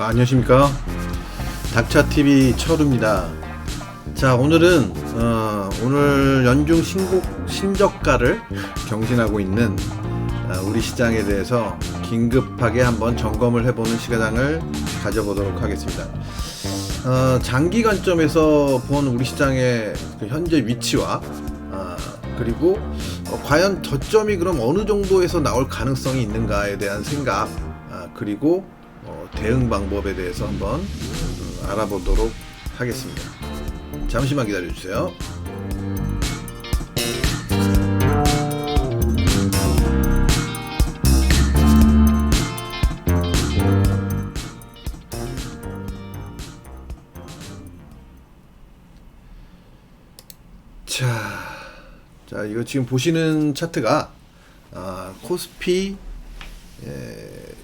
안녕하십니까. 닥차TV 철우입니다. 자, 오늘은 오늘 연중 신저가를 경신하고 있는 우리 시장에 대해서 긴급하게 한번 점검을 해보는 시간을 가져보도록 하겠습니다. 장기 관점에서 본 우리 시장의 그 현재 위치와 그리고 과연 저점이 그럼 어느 정도에서 나올 가능성이 있는가에 대한 생각, 그리고 대응 방법에 대해서 한번 알아보도록 하겠습니다. 잠시만 기다려 주세요. 자, 이거 지금 보시는 차트가 코스피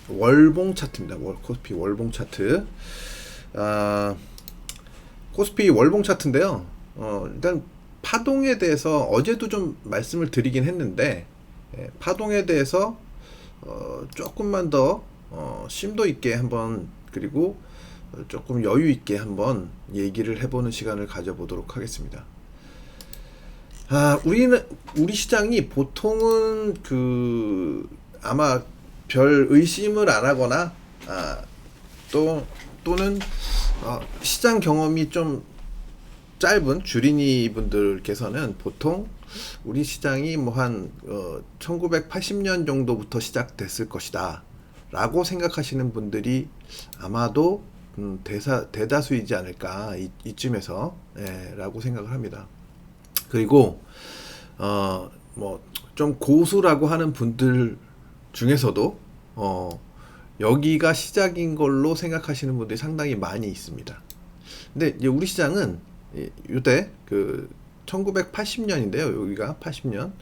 월봉 차트입니다. 코스피 월봉 차트. 코스피 월봉 차트인데요. 일단 파동에 대해서 어제도 좀 말씀을 드리긴 했는데, 파동에 대해서 조금만 더 심도 있게 한번, 그리고 조금 여유 있게 한번 얘기를 해보는 시간을 가져보도록 하겠습니다. 우리 시장이 보통은 아마 별 의심을 안 하거나, 또는 시장 경험이 좀 짧은 주린이 분들께서는 보통 우리 시장이 뭐 한 1980년 정도부터 시작됐을 것이다 라고 생각하시는 분들이 아마도 대다수이지 않을까, 이쯤에서 라고 생각을 합니다. 그리고 뭐 좀 고수라고 하는 분들 중에서도 여기가 시작인 걸로 생각하시는 분들이 상당히 많이 있습니다. 근데 이제 우리 시장은 이때 1980년인데요. 여기가 80년.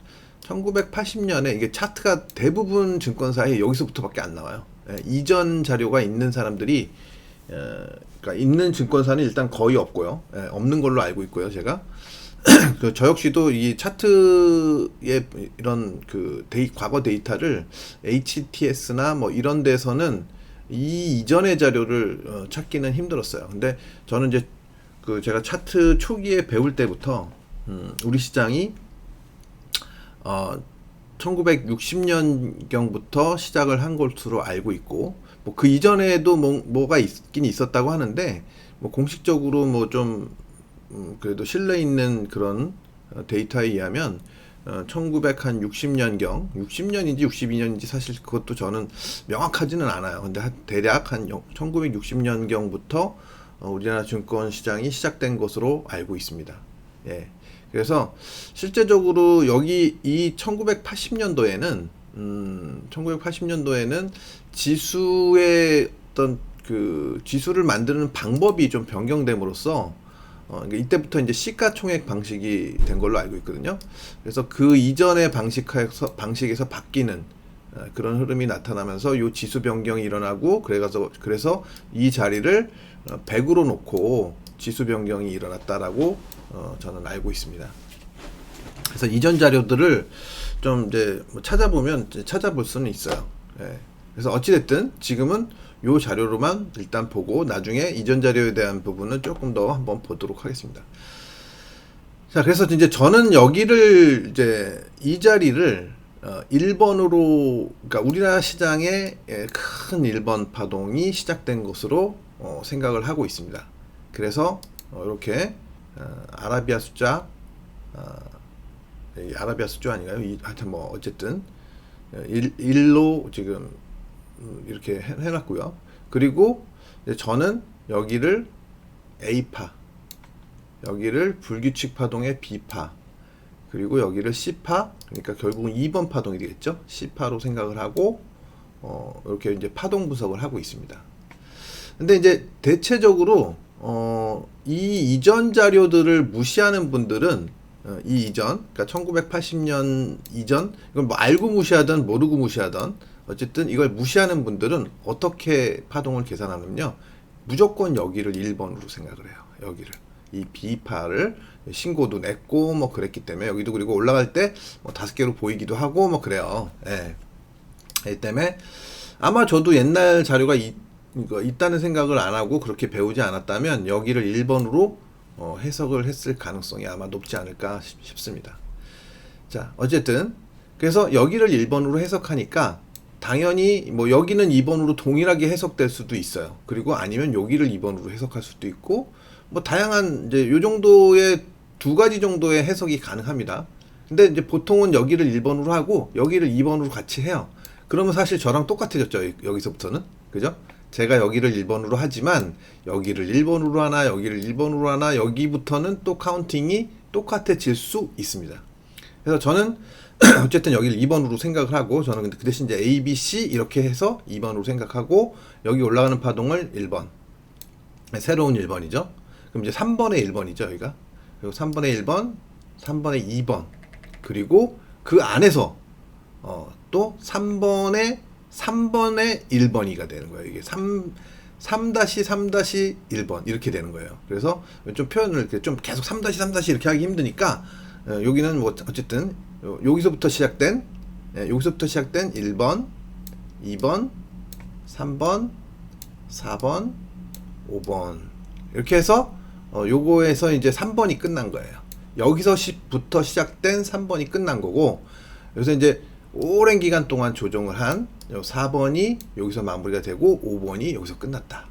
1980년에 이게 차트가 대부분 증권사에 여기서부터밖에 안 나와요. 이전 자료가 있는 사람들이, 그러니까 있는 증권사는 일단 거의 없고요. 없는 걸로 알고 있고요, 제가. 저 역시도 이 차트의 이런 과거 데이터를 HTS나 뭐 이런 데서는 이 이전의 자료를 찾기는 힘들었어요. 근데 저는 이제 제가 차트 초기에 배울 때부터 우리 시장이 1960년경부터 시작을 한 것으로 알고 있고, 뭐 그 이전에도 뭐가 있긴 있었다고 하는데, 뭐 공식적으로 뭐 좀 그래도 신뢰 있는 그런 데이터에 의하면 1960년경, 60년인지 62년인지 사실 그것도 저는 명확하지는 않아요. 근데 대략 한 1960년경부터 우리나라 증권 시장이 시작된 것으로 알고 있습니다. 예. 그래서 실제적으로 여기 이 1980년도에는 지수의 어떤 지수를 만드는 방법이 좀 변경됨으로써 이때부터 이제 시가총액 방식이 된 걸로 알고 있거든요. 그래서 그 이전의 방식에서 바뀌는 그런 흐름이 나타나면서 이 지수 변경이 일어나고, 그래서 이 자리를 100으로 놓고 지수 변경이 일어났다라고 저는 알고 있습니다. 그래서 이전 자료들을 좀 이제 찾아보면 찾아볼 수는 있어요. 그래서 어찌됐든 지금은 요 자료로만 일단 보고 나중에 이전 자료에 대한 부분은 조금 더 한번 보도록 하겠습니다. 자, 그래서 이제 저는 여기를 이제 이 자리를 1번으로, 그러니까 우리나라 시장의 큰 1번 파동이 시작된 것으로 생각을 하고 있습니다. 그래서 이렇게 아라비아 숫자, 아라비아 숫자 아닌가요? 하여튼 뭐 어쨌든 1로 지금 이렇게 해놨고요. 그리고 저는 여기를 A파, 여기를 불규칙 파동의 B파, 그리고 여기를 C파, 그러니까 결국은 2번 파동이 되겠죠. C파로 생각을 하고 이렇게 이제 파동 분석을 하고 있습니다. 근데 이제 대체적으로 이 이전 자료들을 무시하는 분들은 이 이전, 그러니까 1980년 이전, 이걸 뭐 알고 무시하든 모르고 무시하든 어쨌든 이걸 무시하는 분들은 어떻게 파동을 계산하냐면요, 무조건 여기를 1번으로 생각을 해요. 여기를, 이 B파를 신고도 냈고 뭐 그랬기 때문에, 여기도 그리고 올라갈 때 뭐 5개로 보이기도 하고 뭐 그래요. 이 때문에 아마 저도 옛날 자료가 그러니까 있다는 생각을 안 하고 그렇게 배우지 않았다면 여기를 1번으로 해석을 했을 가능성이 아마 높지 않을까 싶습니다. 자, 어쨌든 그래서 여기를 1번으로 해석하니까 당연히 뭐 여기는 2번으로 동일하게 해석될 수도 있어요. 그리고 아니면 여기를 2번으로 해석할 수도 있고 뭐 다양한 이제 요 정도의 두 가지 정도의 해석이 가능합니다. 근데 이제 보통은 여기를 1번으로 하고 여기를 2번으로 같이 해요. 그러면 사실 저랑 똑같아졌죠. 여기서부터는. 그죠? 제가 여기를 1번으로 하지만 여기를 1번으로 하나 여기를 1번으로 하나 여기부터는 또 카운팅이 똑같아질 수 있습니다. 그래서 저는 어쨌든 여기를 2번으로 생각을 하고 저는 근데 그 대신 이제 A, B, C 이렇게 해서 2번으로 생각하고 여기 올라가는 파동을 1번 새로운 1번이죠. 그럼 이제 3번의 1번이죠 여기가. 그리고 3번의 1번 3번의 2번 그리고 그 안에서 또 3번의 1번이가 되는 거예요. 이게 3-3-1번 이렇게 되는 거예요. 그래서 좀 표현을 이렇게 좀 계속 3-3- 이렇게 하기 힘드니까 여기는 뭐 어쨌든 여기서부터 시작된 1번, 2번, 3번, 4번, 5번 이렇게 해서 요거에서 이제 3번이 끝난 거예요. 여기서부터 시작된 3번이 끝난 거고 여기서 이제 오랜 기간 동안 조정을 한 4번이 여기서 마무리가 되고 5번이 여기서 끝났다.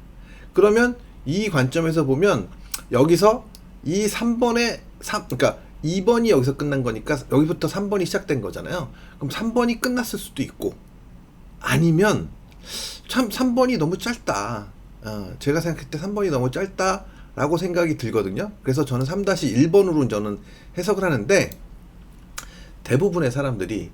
그러면 이 관점에서 보면 여기서 이 3번의 그러니까 2번이 여기서 끝난 거니까 여기부터 3번이 시작된 거잖아요. 그럼 3번이 끝났을 수도 있고 아니면 참 3번이 너무 짧다. 제가 생각할 때 3번이 너무 짧다라고 생각이 들거든요. 그래서 저는 3-1번으로 저는 해석을 하는데 대부분의 사람들이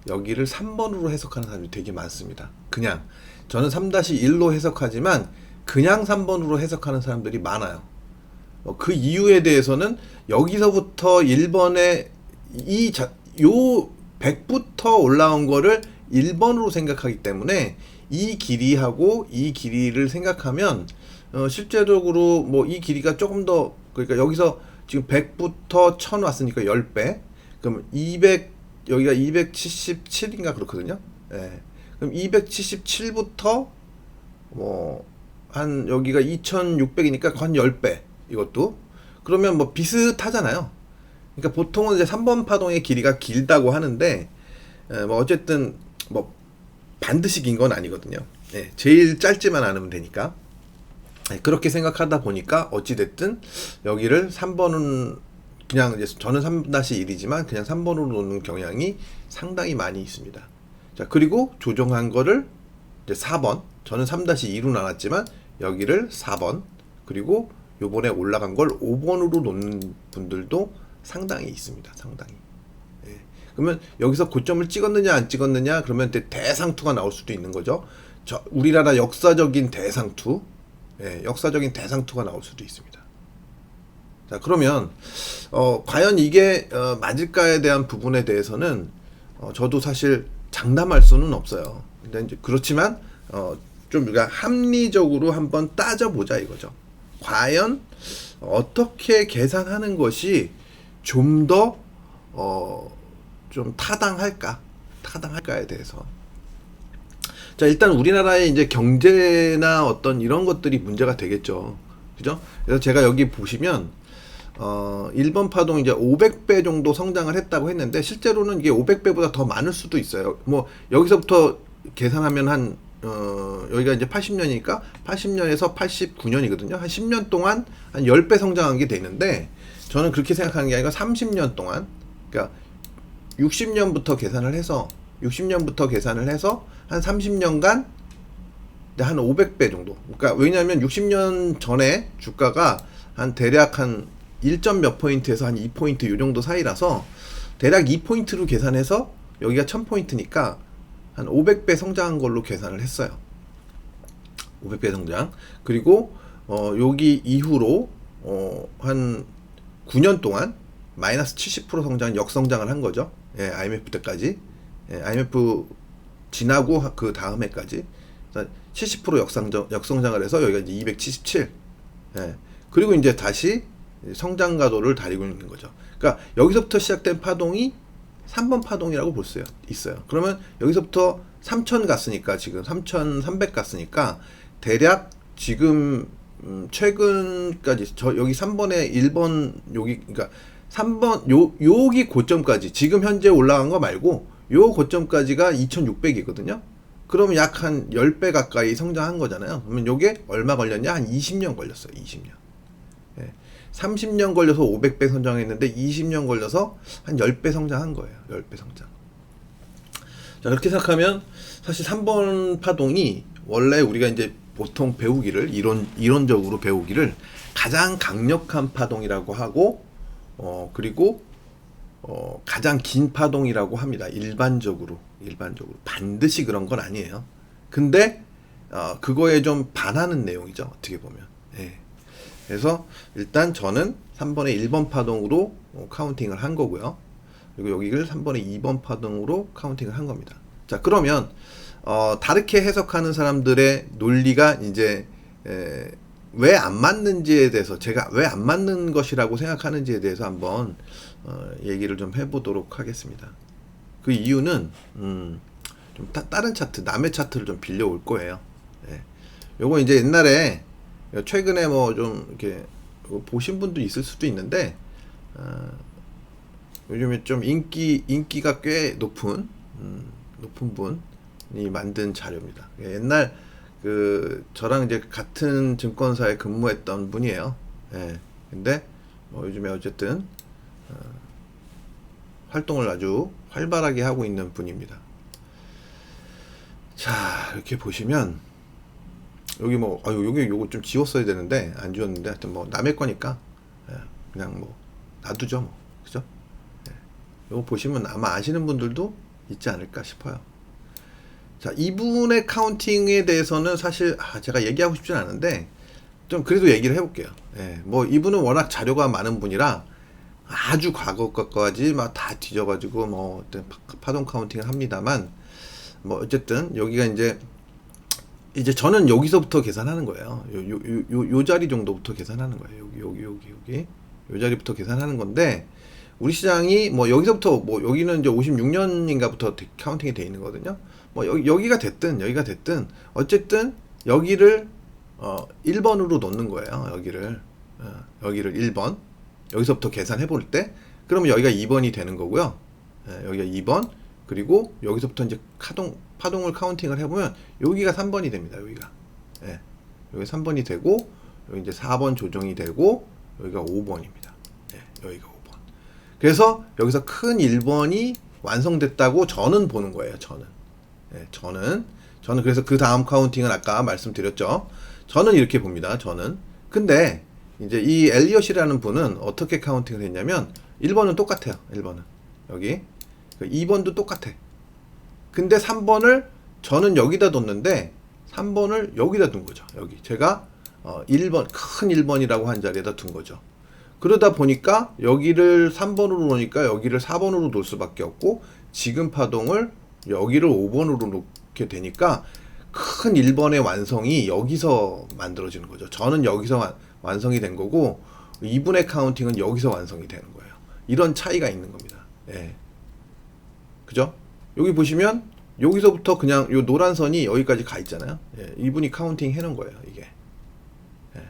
여기를 3번으로 해석하는 사람들이 되게 많습니다. 그냥 저는 3-1로 해석하지만 그냥 3번으로 해석하는 사람들이 많아요. 그 이유에 대해서는 여기서부터 1번에 요 100부터 올라온 거를 1번으로 생각하기 때문에 이 길이하고 이 길이를 생각하면 실제적으로 뭐 이 길이가 조금 더 그러니까 여기서 지금 100부터 1000 왔으니까 10배 그럼 200 여기가 277인가 그렇거든요. 예. 그럼 277부터 뭐 한 여기가 2600이니까 한 10배 이것도 그러면 뭐 비슷하잖아요. 그러니까 보통은 이제 3번 파동의 길이가 길다고 하는데 뭐 어쨌든 뭐 반드시 긴 건 아니거든요. 예. 제일 짧지만 않으면 되니까 그렇게 생각하다 보니까 어찌됐든 여기를 3번은 그냥 이제 저는 3-1이지만 그냥 3번으로 놓는 경향이 상당히 많이 있습니다. 자, 그리고 조정한 거를 이제 4번. 저는 3-2로 나눴지만 여기를 4번. 그리고 요번에 올라간 걸 5번으로 놓는 분들도 상당히 있습니다. 상당히. 예. 그러면 여기서 고점을 찍었느냐 안 찍었느냐 그러면 대상투가 나올 수도 있는 거죠. 우리나라 역사적인 대상투. 예, 역사적인 대상투가 나올 수도 있습니다. 자, 그러면 과연 이게 맞을까에 대한 부분에 대해서는 저도 사실 장담할 수는 없어요. 근데 이제 그렇지만 좀 우리가 합리적으로 한번 따져보자 이거죠. 과연 어떻게 계산하는 것이 좀 더 좀 타당할까에 대해서. 자, 일단 우리나라의 이제 경제나 어떤 이런 것들이 문제가 되겠죠. 그죠? 그래서 제가 여기 보시면 1번 파동 이제 500배 정도 성장을 했다고 했는데 실제로는 이게 500배보다 더 많을 수도 있어요. 뭐 여기서부터 계산하면 한 여기가 이제 80년이니까 80년에서 89년이거든요. 한 10년 동안 한 10배 성장한 게 되는데 저는 그렇게 생각하는 게 아니라 30년 동안 그러니까 60년부터 계산을 해서 한 30년간 한 500배 정도. 그러니까 왜냐하면 60년 전에 주가가 한 대략 한 1점 몇 포인트에서 한 2포인트 요 정도 사이라서 대략 2포인트로 계산해서 여기가 1000포인트니까 한 500배 성장한 걸로 계산을 했어요. 500배 성장. 그리고 여기 이후로 한 9년 동안 마이너스 70% 성장 역성장을 한 거죠. 예, IMF 때까지. 예, IMF 지나고 그 다음 해까지 70% 역성장을 해서 여기가 이제 277. 예. 그리고 이제 다시 성장 가도를 다리고 있는 거죠. 그러니까 여기서부터 시작된 파동이 3번 파동이라고 볼 수 있어요. 그러면 여기서부터 3000 갔으니까, 지금 3300 갔으니까 대략 지금 최근까지 여기 3번에 1번 여기, 그러니까 3번 여기 고점까지, 지금 현재 올라간 거 말고 요 고점까지가 2600이거든요. 그러면 약 한 10배 가까이 성장한 거잖아요. 그러면 요게 얼마 걸렸냐? 한 20년 걸렸어요. 20년. 예. 30년 걸려서 500배 성장했는데 20년 걸려서 한 10배 성장한 거예요. 10배 성장. 자, 그렇게 생각하면 사실 3번 파동이 원래 우리가 이제 보통 배우기를, 이론적으로 배우기를 가장 강력한 파동이라고 하고, 그리고 가장 긴 파동이라고 합니다. 일반적으로 반드시 그런 건 아니에요. 근데 그거에 좀 반하는 내용이죠. 어떻게 보면. 예. 그래서 일단 저는 3번에 1번 파동으로 카운팅을 한 거고요. 그리고 여기를 3번에 2번 파동으로 카운팅을 한 겁니다. 자, 그러면 다르게 해석하는 사람들의 논리가 이제 왜 안 맞는지에 대해서, 제가 왜 안 맞는 것이라고 생각하는지에 대해서 한번 얘기를 좀 해보도록 하겠습니다. 그 이유는 좀 다른 차트, 남의 차트를 좀 빌려올 거예요. 예. 요거 이제 옛날에, 최근에 뭐 좀 이렇게 보신 분도 있을 수도 있는데, 요즘에 좀 인기가 꽤 높은 분이 만든 자료입니다. 옛날 저랑 이제 같은 증권사에 근무했던 분이에요. 예. 근데 뭐 요즘에 어쨌든 활동을 아주 활발하게 하고 있는 분입니다. 자, 이렇게 보시면 여기 뭐 여기 요거 좀 지웠어야 되는데 안 지웠는데, 하여튼 뭐 남의 거니까 그냥 뭐 놔두죠, 뭐. 그죠? 예. 요거 보시면 아마 아시는 분들도 있지 않을까 싶어요. 자, 이분의 카운팅에 대해서는 사실 제가 얘기하고 싶진 않은데 좀 그래도 얘기를 해볼게요. 예. 뭐 이분은 워낙 자료가 많은 분이라 아주 과거까지 막 다 뒤져가지고 뭐 파동 카운팅을 합니다만, 뭐 어쨌든 여기가 이제 저는 여기서부터 계산하는 거예요. 요 자리 정도부터 계산하는 거예요. 여기 요 자리부터 계산하는 건데, 우리 시장이 뭐 여기서부터, 뭐 여기는 이제 56년인가부터 카운팅이 돼 있는 거거든요. 뭐 여기가 됐든 어쨌든 여기를 1번으로 놓는 거예요. 여기를 1번, 여기서부터 계산해 볼 때, 그러면 여기가 2번이 되는 거고요. 예, 여기가 2번, 그리고 여기서부터 이제 파동을 카운팅을 해보면 여기가 3번이 됩니다. 여기가. 예, 여기 3번이 되고, 여기 이제 4번 조정이 되고, 여기가 5번입니다. 예, 여기가 5번. 그래서 여기서 큰 1번이 완성됐다고 저는 보는 거예요. 예, 저는 그래서 그 다음 카운팅은 아까 말씀드렸죠. 저는 이렇게 봅니다. 근데 이제 이 엘리엇이라는 분은 어떻게 카운팅을 했냐면 1번은 똑같아요. 1번은 여기, 2번도 똑같아. 근데 3번을 저는 여기다 뒀는데 3번을 여기다 둔 거죠. 여기 제가 1번, 큰 1번이라고 한 자리에다 둔 거죠. 그러다 보니까 여기를 3번으로 놓으니까 여기를 4번으로 놓을 수밖에 없고, 지금 파동을 여기를 5번으로 놓게 되니까 큰 1번의 완성이 여기서 만들어지는 거죠. 저는 여기서 완성이 된 거고, 이분의 카운팅은 여기서 완성이 되는 거예요. 이런 차이가 있는 겁니다. 예. 그죠? 여기 보시면 여기서부터 그냥 요 노란 선이 여기까지 가 있잖아요. 예. 이분이 카운팅 해놓은 거예요. 이게. 예.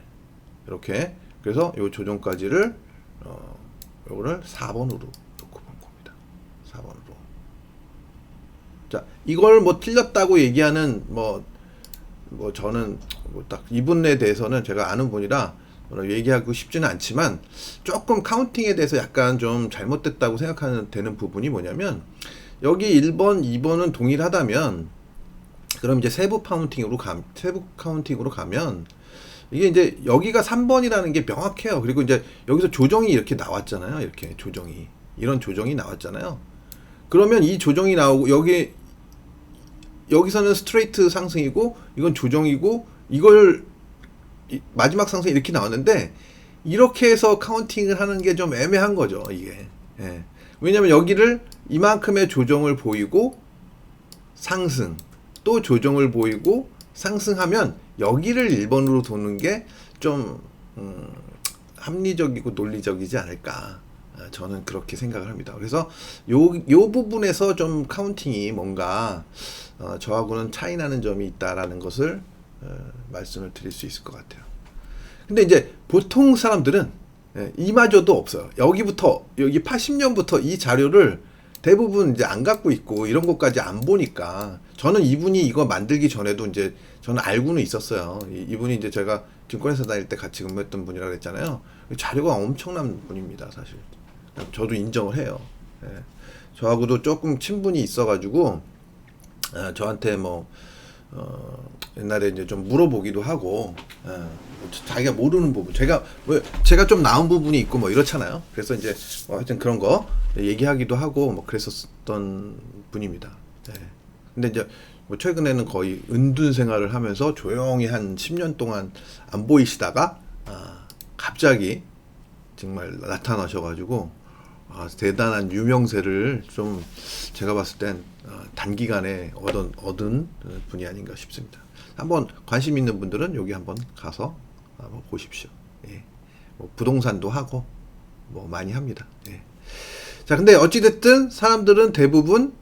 이렇게. 그래서 요 조정까지를 요거를 4번으로 놓고 본 겁니다. 4번으로. 자, 이걸 뭐 틀렸다고 얘기하는 뭐 저는 뭐 딱 이분에 대해서는 제가 아는 분이라 얘기하고 싶지는 않지만, 조금 카운팅에 대해서 약간 좀 잘못됐다고 생각하는 되는 부분이 뭐냐면, 여기 1번, 2번은 동일하다면, 그럼 이제 세부 카운팅으로 가면 이게 이제 여기가 3번이라는 게 명확해요. 그리고 이제 여기서 조정이 이렇게 나왔잖아요. 이렇게 이런 조정이 나왔잖아요. 그러면 이 조정이 나오고, 여기서는 스트레이트 상승이고, 이건 조정이고, 이걸 마지막 상승이 이렇게 나왔는데, 이렇게 해서 카운팅을 하는 게 좀 애매한 거죠, 이게. 예. 왜냐면 여기를 이만큼의 조정을 보이고 상승, 또 조정을 보이고 상승하면 여기를 1번으로 도는 게 좀 합리적이고 논리적이지 않을까. 저는 그렇게 생각을 합니다. 그래서 요 부분에서 좀 카운팅이 뭔가 저하고는 차이 나는 점이 있다라는 것을 말씀을 드릴 수 있을 것 같아요. 근데 이제 보통 사람들은 이마저도 없어요. 여기부터 여기 80년부터 이 자료를 대부분 이제 안 갖고 있고 이런 것까지 안 보니까 저는 이분이 이거 만들기 전에도 이제 저는 알고는 있었어요. 이분이 이제 제가 증권회사 다닐 때 같이 근무했던 분이라고 했잖아요. 자료가 엄청난 분입니다, 사실. 저도 인정을 해요. 예. 저하고도 조금 친분이 있어가지고 저한테 뭐 옛날에 이제 좀 물어보기도 하고 자기가 모르는 부분 제가 좀 나은 부분이 있고 뭐 이렇잖아요. 그래서 이제 하여튼 그런 거 얘기하기도 하고 뭐 그랬었던 분입니다. 네. 근데 이제 뭐 최근에는 거의 은둔 생활을 하면서 조용히 한 10년 동안 안 보이시다가 갑자기 정말 나타나셔가지고 대단한 유명세를 좀 제가 봤을 땐 단기간에 얻은 분이 아닌가 싶습니다. 한번 관심 있는 분들은 여기 한번 가서 한번 보십시오. 예. 뭐 부동산도 하고 뭐 많이 합니다. 예. 자, 근데 어찌됐든 사람들은 대부분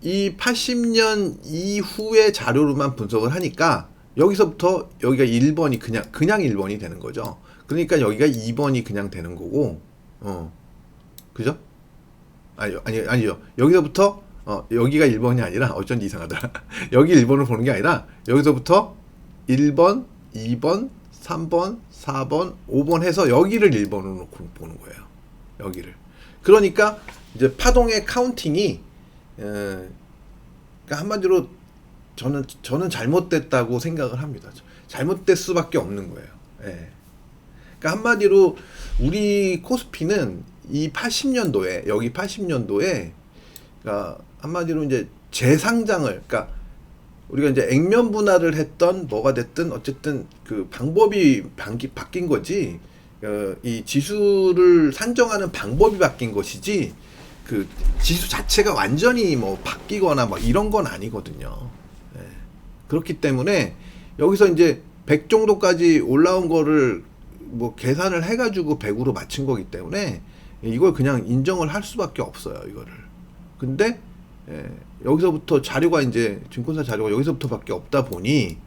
이 80년 이후의 자료로만 분석을 하니까 여기서부터 여기가 1번이 그냥 1번이 되는 거죠. 그러니까 여기가 2번이 그냥 되는 거고, 그죠? 아니죠. 여기서부터 여기가 1번이 아니라 어쩐지 이상하더라. 여기 1번을 보는 게 아니라 여기서부터 1번, 2번, 3번, 4번, 5번 해서 여기를 1번으로 놓고 보는 거예요. 여기를. 그러니까 이제 파동의 카운팅이 그러니까 한마디로 저는 잘못됐다고 생각을 합니다. 잘못될 수밖에 없는 거예요. 예. 그러니까 한마디로 우리 코스피는 이 80년도에 여기 80년도에 그러니까 한마디로 이제 재상장을 그러니까 우리가 이제 액면 분할을 했던 뭐가 됐든 어쨌든 그 방법이 바뀐 거지 이 지수를 산정하는 방법이 바뀐 것이지 그 지수 자체가 완전히 뭐 바뀌거나 뭐 이런 건 아니거든요. 예. 그렇기 때문에 여기서 이제 100 정도까지 올라온 거를 뭐 계산을 해가지고 100으로 맞춘 거기 때문에 이걸 그냥 인정을 할 수밖에 없어요, 이거를. 근데 여기서부터 자료가 이제 증권사 자료가 여기서부터밖에 없다 보니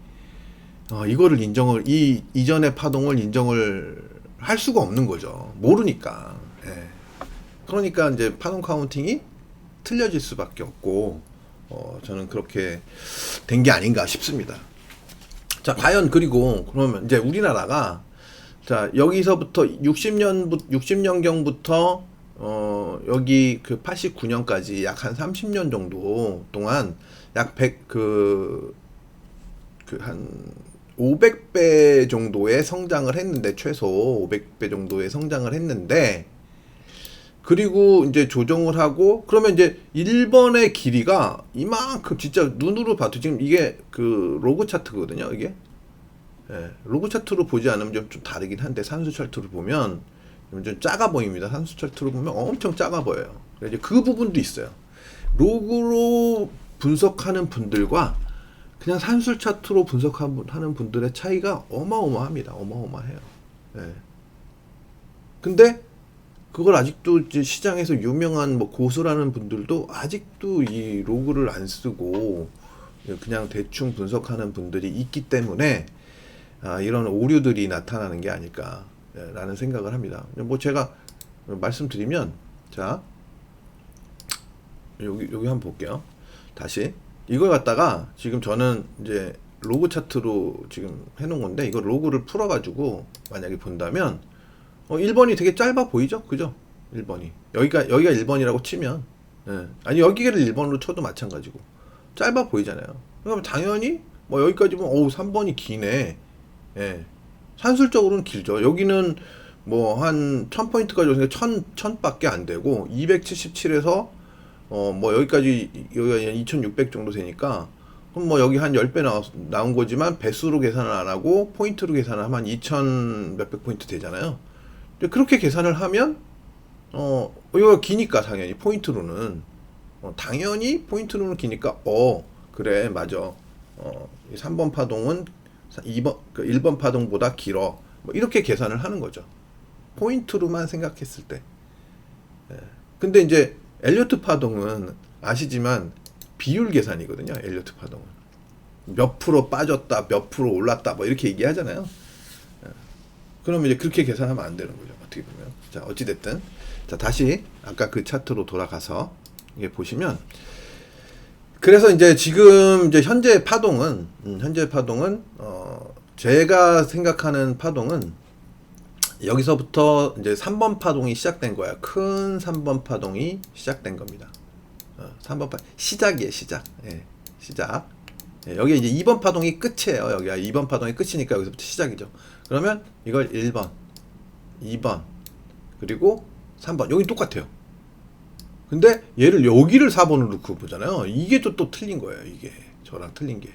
이거를 이전의 파동을 인정을 할 수가 없는 거죠. 모르니까. 예. 그러니까 이제 파동 카운팅이 틀려질 수밖에 없고 저는 그렇게 된 게 아닌가 싶습니다. 자, 과연 그러면 이제 우리나라가 자, 여기서부터 60년경부터 여기 그 89년까지 약 한 30년 정도 동안 약 100한 500배 정도의 성장을 했는데 최소 500배 정도의 성장을 했는데 그리고 이제 조정을 하고 그러면 이제 1번의 길이가 이만큼 진짜 눈으로 봐도 지금 이게 그 로그 차트거든요, 이게. 예, 로그 차트로 보지 않으면 좀 다르긴 한데 산수 차트로 보면 좀 작아 보입니다. 산수 차트로 보면 엄청 작아 보여요. 이제 그 부분도 있어요. 로그로 분석하는 분들과 그냥 산수 차트로 분석하는 분들의 차이가 어마어마합니다. 어마어마해요. 예. 근데 그걸 아직도 이제 시장에서 유명한 뭐 고수라는 분들도 아직도 이 로그를 안 쓰고 그냥 대충 분석하는 분들이 있기 때문에 이런 오류들이 나타나는 게 아닐까라는 생각을 합니다. 뭐 제가 말씀드리면 자 여기 한번 볼게요. 다시 이걸 갖다가 지금 저는 이제 로그 차트로 지금 해놓은 건데 이거 로그를 풀어가지고 만약에 본다면 1번이 되게 짧아 보이죠? 그죠? 1번이 여기가 1번이라고 치면 아니 여기를 1번으로 쳐도 마찬가지고 짧아 보이잖아요. 그럼 당연히 뭐 여기까지 보면 3번이 기네. 예. 산술적으로는 길죠. 여기는 뭐 한 1000포인트까지 오니까 1000밖에 안 되고 277에서 뭐 여기까지 여기가 2600 정도 되니까 그럼 뭐 여기 한 10배 나온 거지만 배수로 계산을 안 하고 포인트로 계산을 하면 2000 몇백 포인트 되잖아요. 그렇게 계산을 하면 이거 기니까 당연히 포인트로는 당연히 포인트로는 기니까 그래 맞아. 3번 파동은 1번 파동보다 길어. 뭐 이렇게 계산을 하는 거죠. 포인트로만 생각했을 때. 근데 이제 엘리어트 파동은 아시지만 비율 계산이거든요. 엘리어트 파동은 몇 프로 빠졌다, 몇 프로 올랐다, 뭐 이렇게 얘기하잖아요. 그러면 이제 그렇게 계산하면 안 되는 거죠. 어떻게 보면. 자, 어찌 됐든, 자 다시 아까 그 차트로 돌아가서 이게 보시면, 그래서 이제 지금 이제 현재 파동은 제가 생각하는 파동은 여기서부터 이제 3번 파동이 시작된 거야. 큰 3번 파동이 시작된 겁니다. 3번 시작이에요, 시작. 예, 시작. 예, 여기 이제 2번 파동이 끝이에요. 여기가 2번 파동이 끝이니까 여기서부터 시작이죠. 그러면 이걸 1번, 2번, 그리고 3번. 여기 똑같아요. 근데 얘를 여기를 4번으로 넣고 보잖아요. 이게 또 틀린 거예요. 이게 저랑 틀린 게.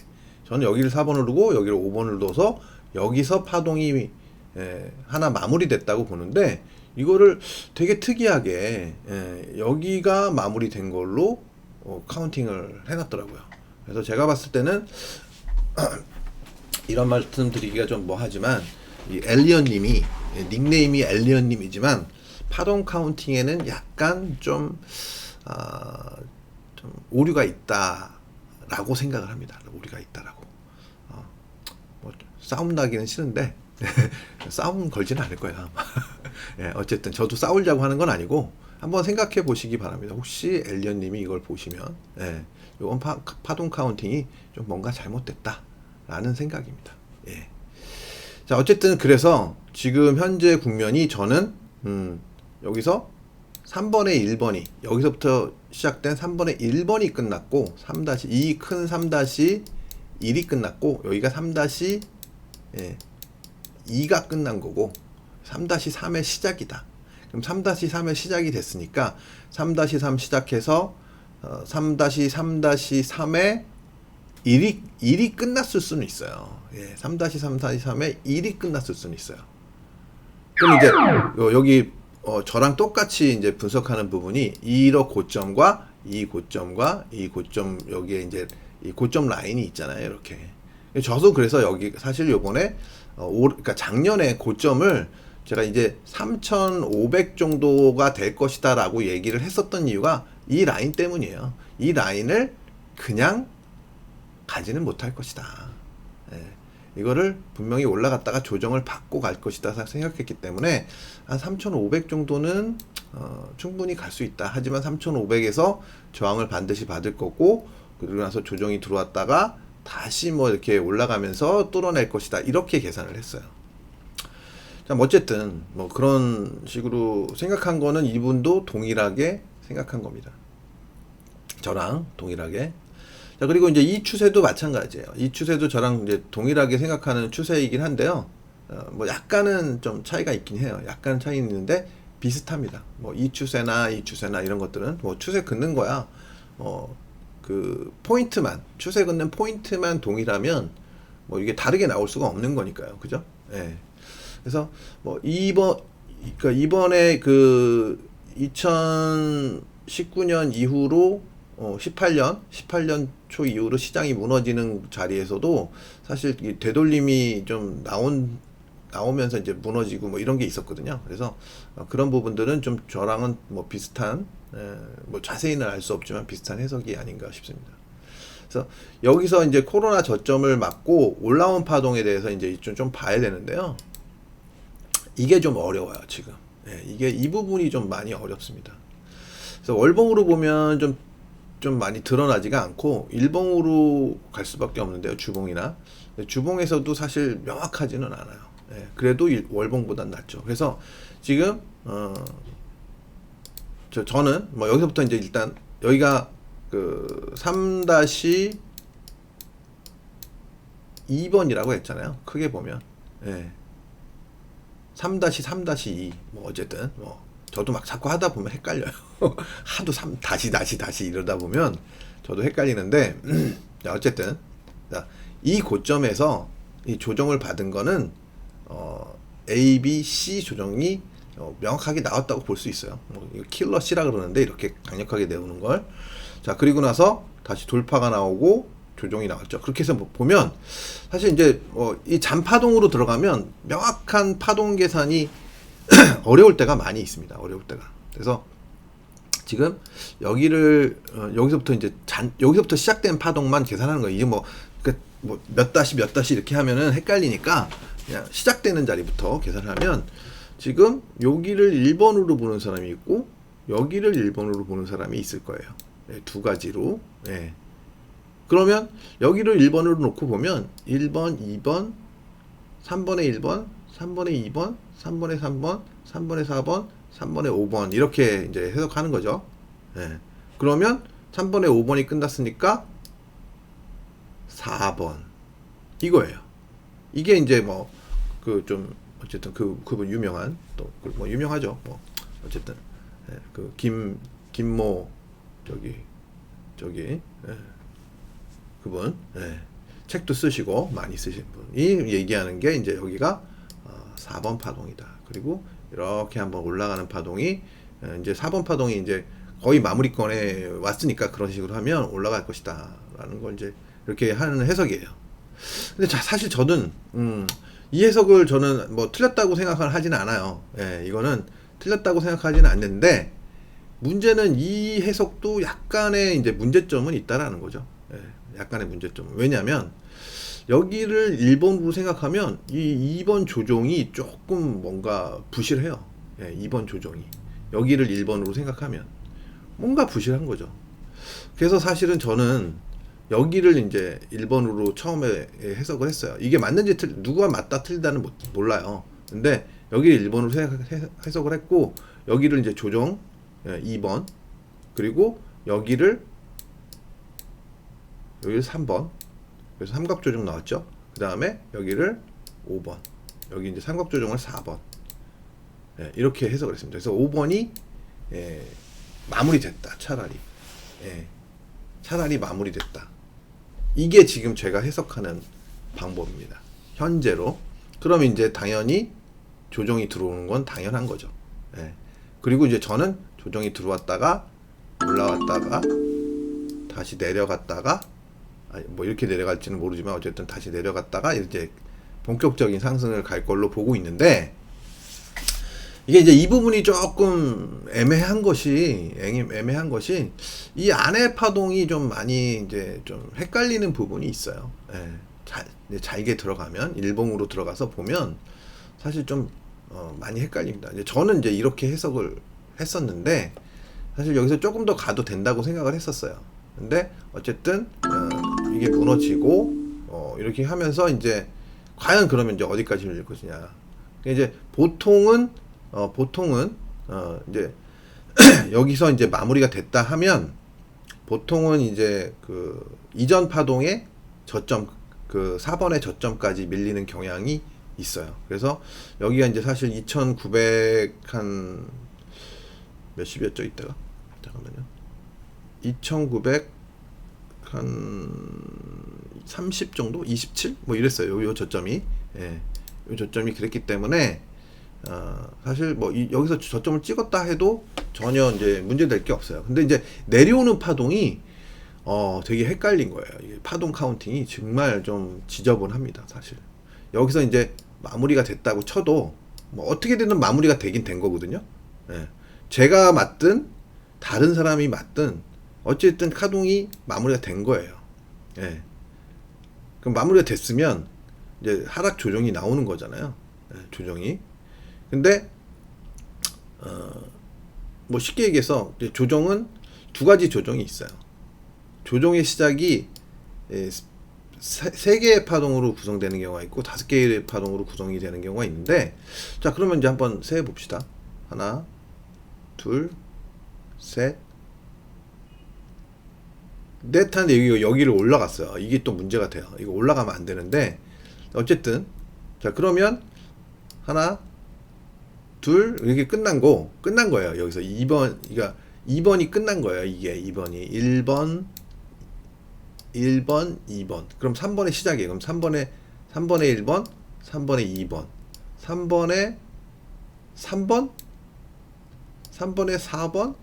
저는 여기를 4번을 두고 여기를 5번을 둬서 여기서 파동이 하나 마무리됐다고 보는데, 이거를 되게 특이하게 여기가 마무리된 걸로 카운팅을 해놨더라고요. 그래서 제가 봤을 때는 이런 말씀 드리기가 좀 뭐하지만, 이 엘리언님이 닉네임이 엘리언님이지만 파동 카운팅에는 약간 좀 오류가 있다라고 생각을 합니다. 오류가 있다라고. 뭐 싸움 나기는 싫은데 싸움 걸지는 않을 거예요. 예, 어쨌든 저도 싸우려고 하는 건 아니고 한번 생각해 보시기 바랍니다. 혹시 엘리언님이 이걸 보시면, 이건 파동 카운팅이 좀 뭔가 잘못됐다라는 생각입니다. 예. 자, 어쨌든 그래서 지금 현재 국면이 저는 여기서 3번의 1번이 여기서부터 시작된 3번의 1번이 끝났고 3-2 큰 3-1이 끝났고 여기가 3-2가 끝난 거고 3-3의 시작이다. 그럼 3-3의 시작이 됐으니까 3-3 시작해서 3-3-3의 1이 끝났을 수는 있어요. 예, 3-3-3의 1이 끝났을 수는 있어요. 그럼 이제 여기 저랑 똑같이 이제 분석하는 부분이 이 고점과 이 고점과 이 고점, 여기에 이제 이 고점 라인이 있잖아요. 이렇게. 저도 그래서 여기 사실 요번에 그러니까 작년에 고점을 제가 이제 3,500 정도가 될 것이다라고 얘기를 했었던 이유가 이 라인 때문이에요. 이 라인을 그냥 가지는 못할 것이다. 예. 이거를 분명히 올라갔다가 조정을 받고 갈 것이다 생각했기 때문에 한 3,500 정도는 충분히 갈 수 있다. 하지만 3,500에서 저항을 반드시 받을 거고, 그리고 나서 조정이 들어왔다가 다시 뭐 이렇게 올라가면서 뚫어낼 것이다. 이렇게 계산을 했어요. 자, 어쨌든 뭐 그런 식으로 생각한 거는 이분도 동일하게 생각한 겁니다. 저랑 동일하게. 자, 그리고 이제 이 추세도 마찬가지예요. 이 추세도 저랑 이제 동일하게 생각하는 추세이긴 한데요. 뭐 약간은 좀 차이가 있긴 해요. 약간 차이 있는데 비슷합니다. 뭐 이 추세나 이런 것들은 뭐 추세 긋는 거야. 그 포인트만, 추세 긋는 포인트만 동일하면 뭐 이게 다르게 나올 수가 없는 거니까요. 그죠? 예. 그래서 뭐 그러니까 이번에 그 2019년 이후로 18년 초 이후로 시장이 무너지는 자리에서도 사실 이 되돌림이 좀 나오면서 이제 무너지고 뭐 이런 게 있었거든요. 그래서 그런 부분들은 좀 저랑은 뭐 비슷한, 뭐 자세히는 알 수 없지만 비슷한 해석이 아닌가 싶습니다. 그래서 여기서 이제 코로나 저점을 맞고 올라온 파동에 대해서 이제 좀 봐야 되는데요. 이게 좀 어려워요, 지금. 이게 이 부분이 좀 많이 어렵습니다. 그래서 월봉으로 보면 좀 많이 드러나지가 않고 일봉으로 갈 수밖에 없는데요, 주봉이나. 주봉에서도 사실 명확하지는 않아요. 그래도 월봉보단 낫죠. 그래서 지금 저는 뭐 여기서부터 이제 일단 여기가 그 3-2번이라고 했잖아요. 크게 보면 3-3-2 뭐 어쨌든 뭐 저도 막 자꾸 하다 보면 헷갈려요. 하도 3 다시 이러다 보면 저도 헷갈리는데 자, 어쨌든 자, 이 고점에서 이 조정을 받은 거는 A, B, C 조정이 명확하게 나왔다고 볼 수 있어요. 뭐 이거 킬러 C라 그러는데 이렇게 강력하게 내오는 걸. 자, 그리고 나서 다시 돌파가 나오고 조정이 나왔죠. 그렇게 해서 뭐 보면 사실 이제 이 잔파동으로 들어가면 명확한 파동 계산이 어려울 때가 많이 있습니다. 어려울 때가. 그래서 지금 여기를 여기서부터 이제 여기서부터 시작된 파동만 계산하는 거예요. 이게 몇 다시 몇 다시 이렇게 하면은 헷갈리니까 그냥 시작되는 자리부터 계산하면 지금 여기를 1번으로 보는 사람이 있고 여기를 1번으로 보는 사람이 있을 거예요. 네, 두 가지로. 네. 그러면 여기를 1번으로 놓고 보면 1번, 2번, 3번에 1번, 3번에 2번, 3번에 3번, 3번에 4번, 3번에 5번 이렇게 이제 해석하는 거죠. 네. 그러면 3번에 5번이 끝났으니까 4번 이거예요. 이게 이제 뭐 그 좀 어쨌든 그분 유명한 또 뭐 유명하죠. 뭐 어쨌든 예, 그 김모 저기 예, 그분 예, 책도 쓰시고 많이 쓰신 분이 얘기하는 게 이제 여기가 4번 파동이다. 그리고 이렇게 한번 올라가는 파동이 이제 4번 파동이 이제 거의 마무리권에 왔으니까 그런 식으로 하면 올라갈 것이다 라는 걸 이제 이렇게 하는 해석이에요. 근데 사실 저는 이 해석을 저는 뭐 틀렸다고 생각을 하지는 않아요. 예, 이거는 틀렸다고 생각하지는 않는데 문제는 이 해석도 약간의 이제 문제점은 있다라는 거죠. 예, 약간의 문제점. 왜냐하면 여기를 1번으로 생각하면 이 2번 조종이 조금 뭔가 부실해요. 예, 2번 조종이 여기를 1번으로 생각하면 뭔가 부실한 거죠. 그래서 사실은 저는 여기를 이제 1번으로 처음에 해석을 했어요. 이게 맞는지 누가 맞다 틀리다는 몰라요. 근데 여기를 1번으로 해석을 했고 여기를 이제 조정 2번 그리고 여기를 3번 그래서 삼각 조정 나왔죠. 그 다음에 여기를 5번 여기 이제 삼각 조정을 4번 이렇게 해석을 했습니다. 그래서 5번이 마무리됐다. 차라리 마무리됐다. 이게 지금 제가 해석하는 방법입니다. 현재로. 그럼 이제 당연히 조정이 들어오는 건 당연한 거죠. 그리고 이제 저는 조정이 들어왔다가 올라왔다가 다시 내려갔다가 뭐 이렇게 내려갈지는 모르지만 어쨌든 다시 내려갔다가 이제 본격적인 상승을 갈 걸로 보고 있는데 이게 이제 이 부분이 조금 애매한 것이 이 안의 파동이 좀 많이 이제 좀 헷갈리는 부분이 있어요. 잘게 들어가면 일봉으로 들어가서 보면 사실 좀 많이 헷갈립니다. 이제 저는 이제 이렇게 해석을 했었는데 사실 여기서 조금 더 가도 된다고 생각을 했었어요. 근데 어쨌든 이게 무너지고 이렇게 하면서 이제 과연 그러면 이제 어디까지 밀릴 것이냐. 이제 보통은 이제 여기서 이제 마무리가 됐다 하면 보통은 이제 그 이전 파동의 저점 그 4번의 저점까지 밀리는 경향이 있어요. 그래서 여기가 이제 사실 2,900 한 몇십이었죠 이때가 잠깐만요. 2,900 한 30 정도, 27 뭐 이랬어요. 요 저점이 요 저점이 그랬기 때문에 사실 뭐 여기서 저점을 찍었다 해도 전혀 이제 문제될 게 없어요. 근데 이제 내려오는 파동이 되게 헷갈린 거예요. 이게 파동 카운팅이 정말 좀 지저분합니다. 사실 여기서 이제 마무리가 됐다고 쳐도 뭐 어떻게든 마무리가 되긴 된 거거든요. 제가 맞든 다른 사람이 맞든 어쨌든 파동이 마무리가 된 거예요. 그럼 마무리가 됐으면 이제 하락 조정이 나오는 거잖아요. 조정이. 근데 뭐 쉽게 얘기해서 조정은 두 가지 조정이 있어요. 조정의 시작이 세 개의 파동으로 구성되는 경우가 있고 5개의 파동으로 구성이 되는 경우가 있는데 자 그러면 이제 한번 세어 봅시다. 하나 둘 셋 넷 하는데 여기를 올라갔어요. 이게 또 문제가 돼요. 이거 올라가면 안 되는데 어쨌든 자 그러면 하나 둘 이렇게 끝난 거예요. 여기서 2번 그러니까 2번이 끝난 거예요. 이게 2번이 1번 2번 그럼 3번의 시작이에요. 그럼 3번에 1번 3번에 2번 3번에 3번 3번에 4번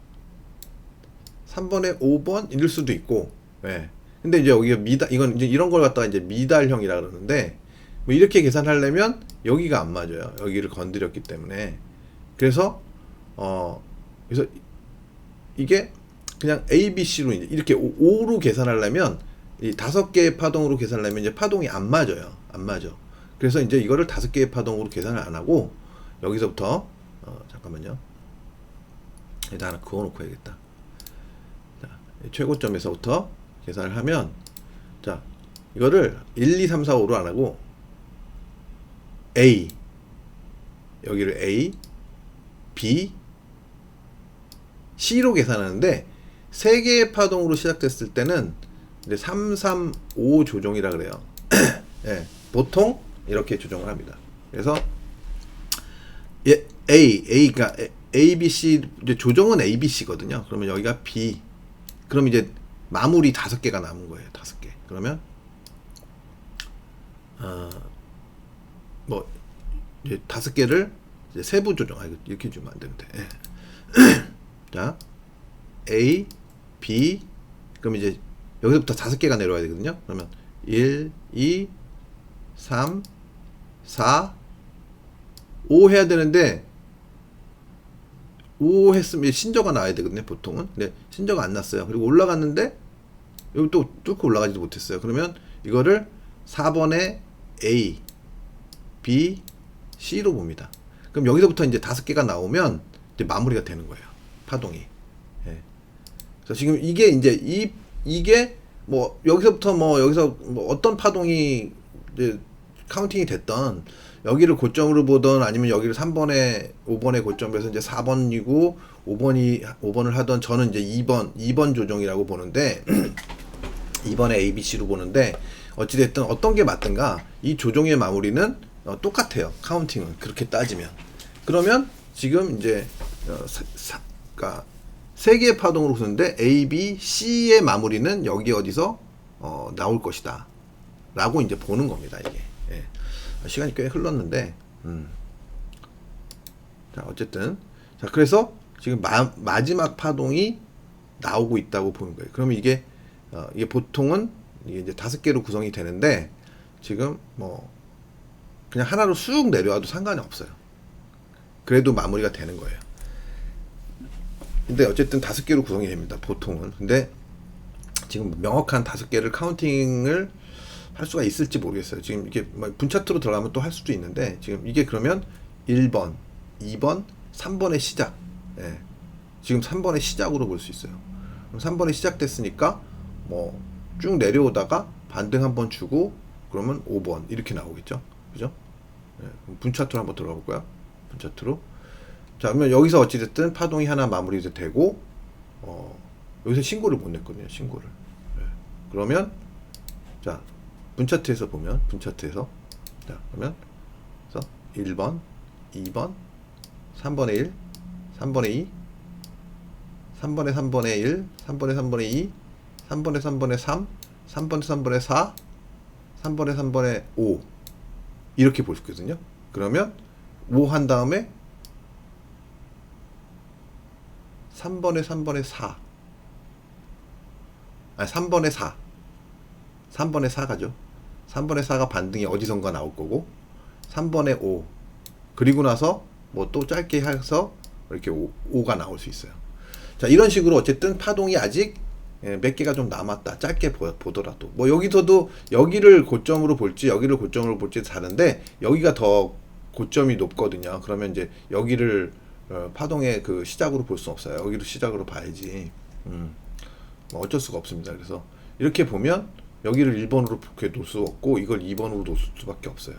3번에 5번 이럴 수도 있고 근데 이제 여기가 이건 이제 이런 걸 갖다가 이제 미달형이라 그러는데 뭐 이렇게 계산하려면 여기가 안 맞아요. 여기를 건드렸기 때문에 그래서 그래서 이게 그냥 A, B, C로 이렇게 5로 계산하려면 이 5개의 파동으로 계산하려면 이제 파동이 안 맞아요. 안 맞아. 그래서 이제 이거를 5개의 파동으로 계산을 안 하고 여기서부터 잠깐만요. 일단 하나 그어놓고 해야겠다. 자, 최고점에서부터 계산을 하면 자 이거를 1, 2, 3, 4, 5로 안 하고 A 여기를 A, B, C로 계산하는데 3개의 파동으로 시작됐을 때는 이제 3, 3, 5 조종이라 그래요. 예, 보통 이렇게 조정을 합니다. 그래서 예, A가 A, B, C 이제 조정은 A, B, C거든요. 그러면 여기가 B. 그럼 이제 마무리 5개가 남은 거예요. 5개. 그러면 뭐 이제 5개를 이제 세부 조정. 이렇게 주면 안 되는데. 예. 자, A, B. 그럼 이제 여기서부터 5개가 내려와야 되거든요. 그러면 1, 2, 3, 4, 5 해야 되는데 5 했으면 신저가 나와야 되거든요. 보통은. 근데 신저가 안 났어요. 그리고 올라갔는데 여기 또 뚫고 올라가지도 못했어요. 그러면 이거를 4번에 A, B, C로 봅니다. 그럼 여기서부터 이제 5개가 나오면 이제 마무리가 되는 거예요. 파동이. 예. 그래서 지금 이게 이제 이게 뭐 여기서부터 뭐 여기서 뭐 어떤 파동이 이제 카운팅이 됐던 여기를 고점으로 보던 아니면 여기를 3번에 5번의 고점에서 이제 4번이고 5번을 하던 저는 이제 2번 조정이라고 보는데 2번에 ABC로 보는데 어찌됐든 어떤 게 맞든가 이 조정의 마무리는 똑같아요. 카운팅은 그렇게 따지면. 그러면 지금 이제 그러니까 3개의 파동으로 보는데 A, B, C의 마무리는 여기 어디서 나올 것이다 라고 이제 보는 겁니다. 이게 예. 시간이 꽤 흘렀는데 자 어쨌든 자 그래서 지금 마지막 파동이 나오고 있다고 보는 거예요. 그러면 이게 보통은 이게 이제 5개로 구성이 되는데 지금 뭐 그냥 하나로 쑥 내려와도 상관이 없어요. 그래도 마무리가 되는 거예요. 근데 어쨌든 5개로 구성이 됩니다. 보통은. 근데 지금 명확한 5개를 카운팅을 할 수가 있을지 모르겠어요. 지금 이게 분차트로 들어가면 또 할 수도 있는데 지금 이게 그러면 1번, 2번, 3번의 시작. 예. 지금 3번의 시작으로 볼 수 있어요. 그럼 3번에 시작됐으니까 뭐 쭉 내려오다가 반등 한번 주고 그러면 5번 이렇게 나오겠죠. 그죠? 예. 그럼 분차트로 한번 들어가 볼까요? 분차트로. 자, 그러면 여기서 어찌됐든 파동이 하나 마무리가 되고 여기서 신고를 못 냈거든요. 신고를. 예. 그러면 자 분차트에서 보면 분차트에서 자 그러면 그래서 1번, 2번, 3번에 1, 3번에 2, 3번에 3번에 1, 3번에 3번에 2, 3번에 3번에 3, 3번에 3번에 4, 3번에 3번에 5 이렇게 볼 수 있거든요. 그러면 5 한 다음에 3번에 3번에 4 아니 3번에 4 3번에 4가죠. 3번에 4가 반등이 어디선가 나올 거고 3번에 5 그리고 나서 뭐 또 짧게 해서 이렇게 5가 나올 수 있어요. 자 이런 식으로 어쨌든 파동이 아직 몇 개가 좀 남았다. 짧게 보더라도 뭐 여기서도 여기를 고점으로 볼지 여기를 고점으로 볼지 다른데 여기가 더 고점이 높거든요. 그러면 이제 여기를 파동의 그 시작으로 볼 수 없어요. 여기를 시작으로 봐야지. 뭐 어쩔 수가 없습니다. 그래서 이렇게 보면 여기를 1번으로 놓을 수 없고 이걸 2번으로 놓을 수밖에 없어요.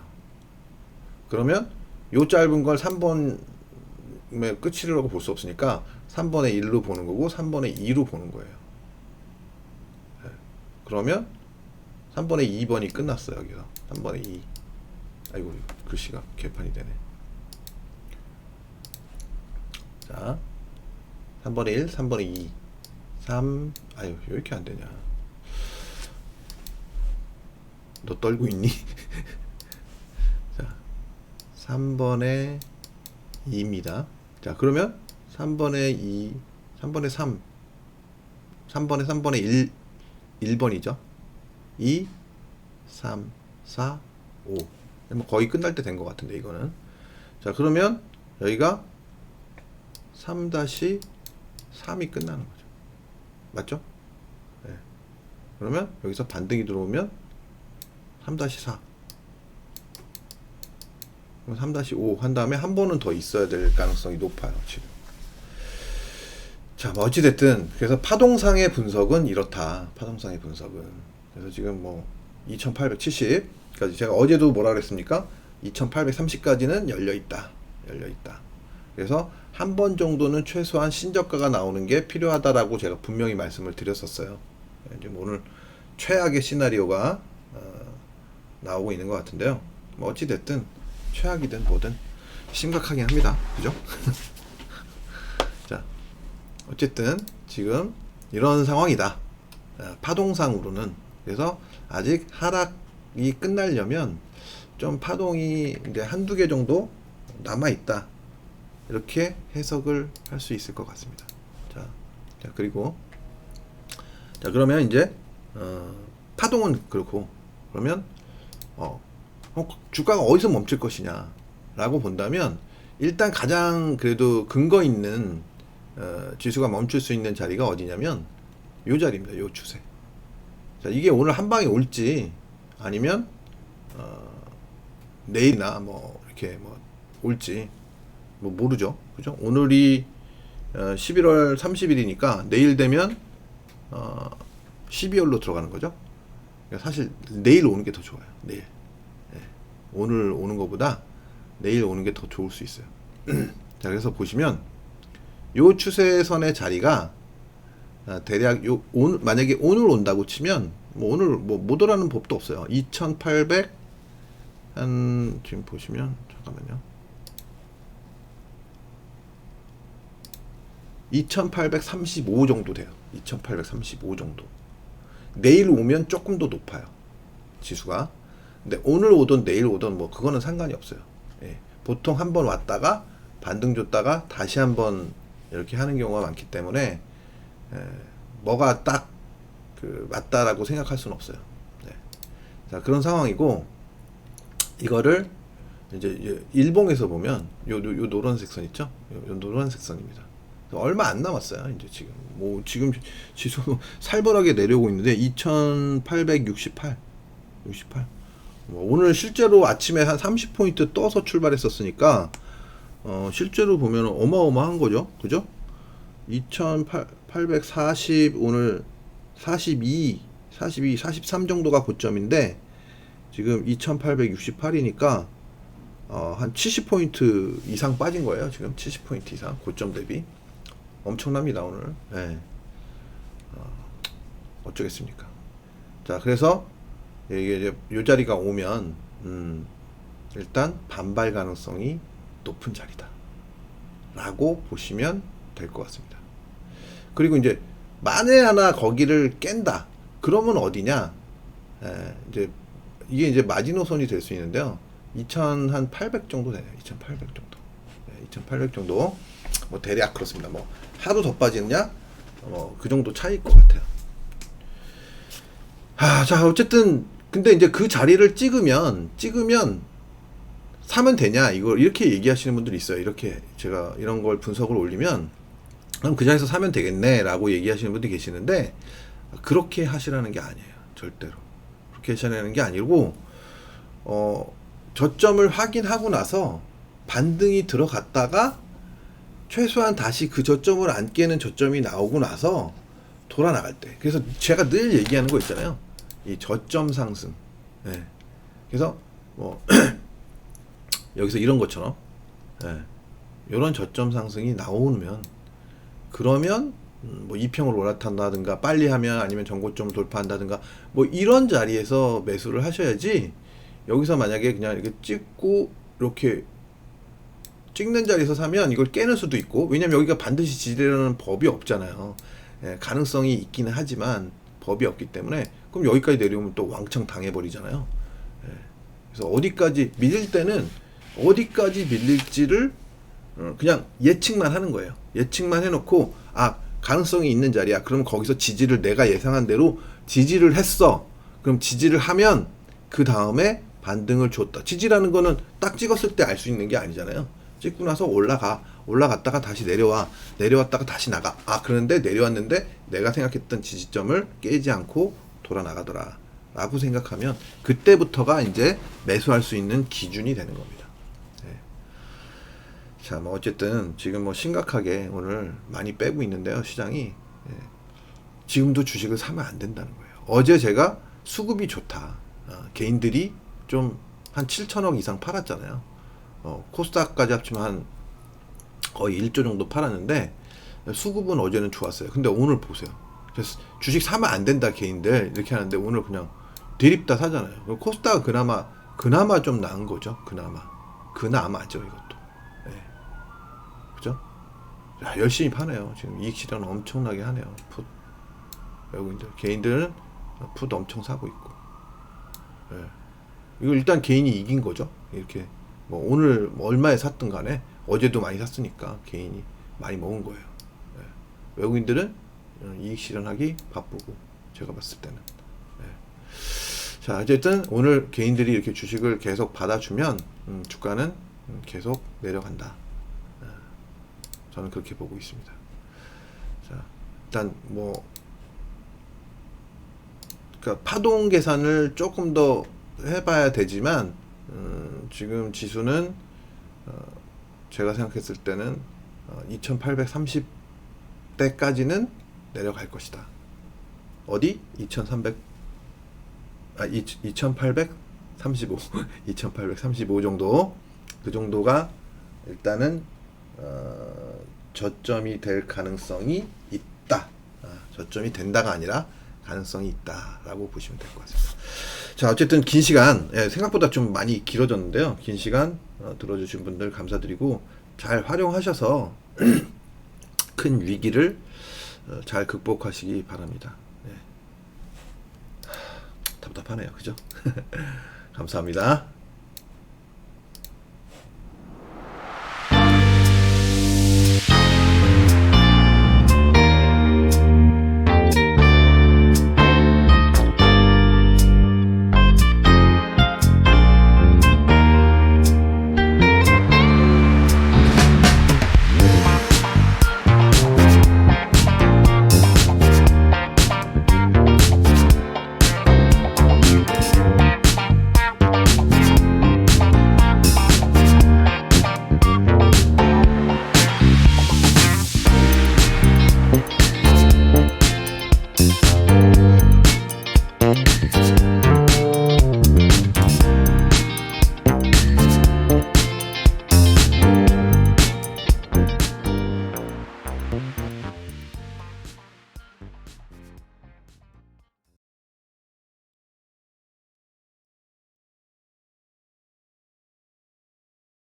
그러면 요 짧은 걸 3번의 끝이라고 볼 수 없으니까 3번의 1로 보는 거고 3번의 2로 보는 거예요. 그러면 3번의 2번이 끝났어요. 여기서 3번의 2 아이고 글씨가 개판이 되네. 자 3번의 1, 3번의 2 3 아유 왜 이렇게 안 되냐. 너 떨고 있니? 자 3번의 2입니다. 자 그러면 3번의 2 3번의 3 3번의 1 1번이죠. 2 3 4 5 거의 끝날 때 된 것 같은데 이거는. 자 그러면 여기가 3-3이 끝나는 거죠. 맞죠? 네. 그러면 여기서 반등이 들어오면 3-4 그럼 3-5 한 다음에 한 번은 더 있어야 될 가능성이 높아요 지금. 자, 뭐 어찌됐든 그래서 파동상의 분석은 이렇다. 파동상의 분석은 그래서 지금 뭐 2870까지 제가 어제도 뭐라 그랬습니까? 2830까지는 열려있다. 그래서 한 번 정도는 최소한 신저가가 나오는 게 필요하다라고 제가 분명히 말씀을 드렸었어요. 지금 오늘 최악의 시나리오가 나오고 있는 것 같은데요. 뭐 어찌됐든 최악이든 뭐든 심각하긴 합니다. 그죠? 자, 어쨌든 지금 이런 상황이다. 파동상으로는. 그래서 아직 하락이 끝나려면 좀 파동이 이제 한두 개 정도 남아있다. 이렇게 해석을 할 수 있을 것 같습니다. 자, 그리고 그러면 이제 파동은 그렇고 그러면 주가가 어디서 멈출 것이냐 라고 본다면 일단 가장 그래도 근거 있는 지수가 멈출 수 있는 자리가 어디냐면 요 자리입니다. 요 추세. 자, 이게 오늘 한 방에 올지 아니면 내일이나 뭐 이렇게 뭐 올지 뭐 모르죠. 그죠? 오늘이 11월 30일이니까 내일 되면 12월로 들어가는 거죠. 그러니까 사실 내일 오는 게 더 좋아요. 내일. 오늘 오는 것보다 내일 오는 게 더 좋을 수 있어요. 자, 그래서 보시면 요 추세선의 자리가 대략 요 오늘 만약에 오늘 온다고 치면 뭐 오늘 뭐 못 오라는 법도 없어요. 2800 한 지금 보시면 잠깐만요. 2835 정도 돼요. 2835 정도. 내일 오면 조금 더 높아요. 지수가. 근데 오늘 오든 내일 오든 뭐 그거는 상관이 없어요. 예. 보통 한번 왔다가 반등 줬다가 다시 한번 이렇게 하는 경우가 많기 때문에 뭐가 딱 맞다라고 생각할 수는 없어요. 네. 자, 그런 상황이고 이거를 이제 일봉에서 보면 요 노란색 선 있죠? 요 노란색 선입니다. 얼마 안 남았어요. 이제 지금 지수 살벌하게 내려오고 있는데 2868 뭐 오늘 실제로 아침에 한 30포인트 떠서 출발했었으니까 실제로 보면 어마어마한 거죠. 그죠? 2840 오늘 43 정도가 고점인데 지금 2868이니까 한 70포인트 이상 빠진 거예요. 지금 70포인트 이상 고점 대비 엄청납니다 오늘. 네. 어쩌겠습니까. 자, 그래서 이게 이제 요 자리가 오면 일단 반발 가능성이 높은 자리다 라고 보시면 될 것 같습니다. 그리고 이제 만에 하나 거기를 깬다 그러면 어디냐, 이제 이게 이제 마지노선이 될 수 있는데요. 2800 정도 되네요. 2800 정도. 2800 정도. 뭐 대략 그렇습니다. 뭐 하루 더 빠지느냐 그 정도 차이일 것 같아요. 자, 어쨌든 근데 이제 그 자리를 찍으면 사면 되냐 이걸 이렇게 얘기하시는 분들이 있어요. 이렇게 제가 이런 걸 분석을 올리면 그럼 그 자리에서 사면 되겠네 라고 얘기하시는 분들이 계시는데 그렇게 하시라는 게 아니에요. 절대로 그렇게 하시라는 게 아니고 저점을 확인하고 나서 반등이 들어갔다가 최소한 다시 그 저점을 안 깨는 저점이 나오고 나서 돌아 나갈 때. 그래서 제가 늘 얘기하는 거 있잖아요. 이 저점 상승. 네. 그래서 뭐 여기서 이런 것처럼 이런 저점 상승이 나오면 그러면 뭐 2평을 올라탄다든가 빨리 하면 아니면 전고점을 돌파한다든가 뭐 이런 자리에서 매수를 하셔야지. 여기서 만약에 그냥 이렇게 찍고 이렇게 찍는 자리에서 사면 이걸 깨는 수도 있고, 왜냐면 여기가 반드시 지지되는 법이 없잖아요. 가능성이 있기는 하지만 법이 없기 때문에 그럼 여기까지 내려오면 또 왕창 당해버리잖아요. 그래서 어디까지 밀릴 때는 어디까지 밀릴지를 그냥 예측만 하는 거예요. 예측만 해놓고 가능성이 있는 자리야. 그럼 거기서 지지를 내가 예상한 대로 지지를 했어. 그럼 지지를 하면 그 다음에 반등을 줬다. 지지라는 거는 딱 찍었을 때 알 수 있는 게 아니잖아요. 찍고 나서 올라가. 올라갔다가 다시 내려왔다가 다시 나가. 아, 그런데 내려왔는데 내가 생각했던 지지점을 깨지 않고 돌아 나가더라 라고 생각하면 그때부터가 이제 매수할 수 있는 기준이 되는 겁니다. 네. 자, 뭐 어쨌든 지금 뭐 심각하게 오늘 많이 빼고 있는데요, 시장이. 예. 지금도 주식을 사면 안 된다는 거예요. 어제 제가 수급이 좋다. 개인들이 좀 한 7천억 이상 팔았잖아요. 코스닥까지 합치면 한 거의 1조 정도 팔았는데 수급은 어제는 좋았어요. 근데 오늘 보세요. 그래서 주식 사면 안 된다 개인들 이렇게 하는데 오늘 그냥 대립다 사잖아요. 코스닥은 그나마 좀 나은 거죠. 그나마죠 이것도. 네. 그죠? 야, 열심히 파네요. 지금 이익 실현 엄청나게 하네요. 풋 외국인들 개인들은 풋 엄청 사고 있고. 네. 이거 일단 개인이 이긴 거죠. 이렇게 뭐 오늘 뭐 얼마에 샀든 간에 어제도 많이 샀으니까 개인이 많이 먹은 거예요. 네. 외국인들은 이익 실현하기 바쁘고 제가 봤을 때는. 네. 자, 어쨌든 오늘 개인들이 이렇게 주식을 계속 받아주면 주가는 계속 내려간다. 저는 그렇게 보고 있습니다. 자, 일단 뭐 그러니까 파동 계산을 조금 더 해봐야 되지만 지금 지수는 제가 생각했을 때는 2830대까지는 내려갈 것이다. 어디? 2835 2835 정도. 그 정도가 일단은 저점이 될 가능성이 있다. 저점이 된다가 아니라 가능성이 있다라고 보시면 될 것 같습니다. 자, 어쨌든 긴 시간, 생각보다 좀 많이 길어졌는데요. 긴 시간 들어주신 분들 감사드리고 잘 활용하셔서 큰 위기를 잘 극복하시기 바랍니다. 네. 답답하네요, 그죠? 감사합니다.